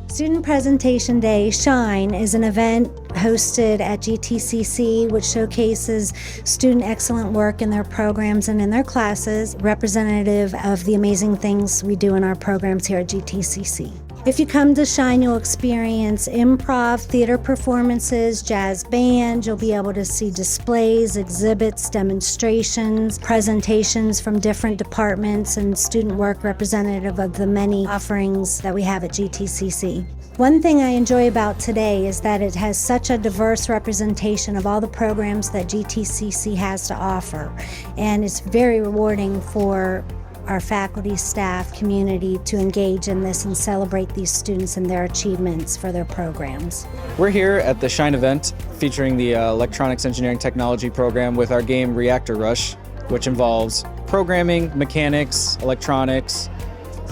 Student Presentation Day Shine is an event hosted at GTCC which showcases student excellent work in their programs and in their classes, representative of the amazing things we do in our programs here at GTCC. If you come to Shine, you'll experience improv, theater performances, jazz band. You'll be able to see displays, exhibits, demonstrations, presentations from different departments, and student work representative of the many offerings that we have at GTCC. One thing I enjoy about today is that it has such a diverse representation of all the programs that GTCC has to offer, and it's very rewarding for our faculty, staff, community to engage in this and celebrate these students and their achievements for their programs. We're here at the Shine event featuring the Electronics Engineering Technology program with our game Reactor Rush, which involves programming, mechanics, electronics,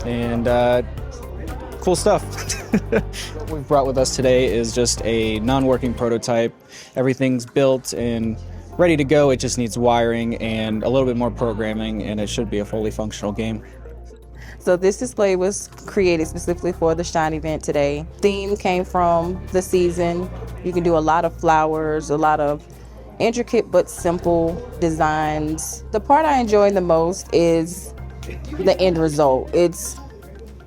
and cool stuff. What we've brought with us today is just a non-working prototype. Everything's built and ready to go. It just needs wiring and a little bit more programming, and it should be a fully functional game. So this display was created specifically for the Shine event today. Theme came from the season. You can do a lot of flowers, a lot of intricate but simple designs. The part I enjoy the most is the end result. It's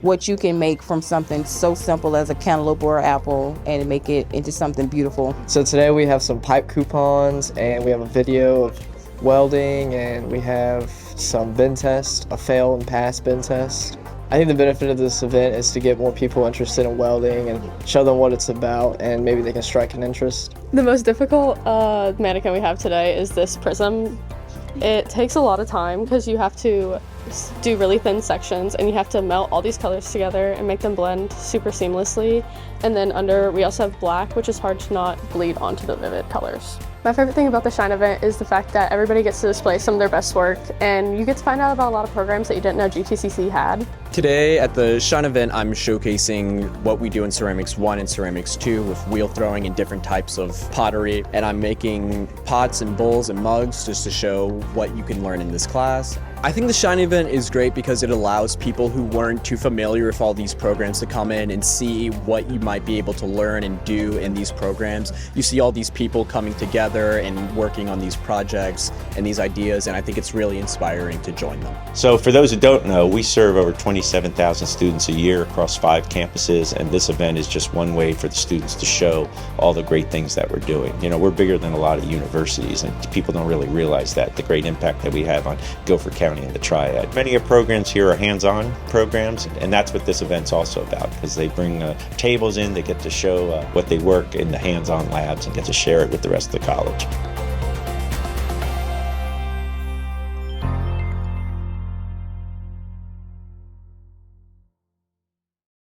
what you can make from something so simple as a cantaloupe or apple and make it into something beautiful. So today we have some pipe coupons, and we have a video of welding, and we have some bin test, a fail and pass bin test. I think the benefit of this event is to get more people interested in welding and show them what it's about, and maybe they can strike an interest. The most difficult mannequin we have today is this prism. It takes a lot of time because you have to do really thin sections and you have to melt all these colors together and make them blend super seamlessly. And then under, we also have black, which is hard to not bleed onto the vivid colors. My favorite thing about the Shine event is the fact that everybody gets to display some of their best work, and you get to find out about a lot of programs that you didn't know GTCC had. Today at the Shine event, I'm showcasing what we do in Ceramics 1 and Ceramics 2 with wheel throwing and different types of pottery. And I'm making pots and bowls and mugs just to show what you can learn in this class. I think the Shine event is great because it allows people who weren't too familiar with all these programs to come in and see what you might be able to learn and do in these programs. You see all these people coming together and working on these projects and these ideas, and I think it's really inspiring to join them. So for those who don't know, we serve over 27,000 students a year across 5 campuses, and this event is just one way for the students to show all the great things that we're doing. You know, we're bigger than a lot of universities, and people don't really realize that, the great impact that we have on Guilford County and the Triad. Many of programs here are hands-on programs, and that's what this event's also about, because they bring tables in, they get to show what they work in the hands-on labs and get to share it with the rest of the college.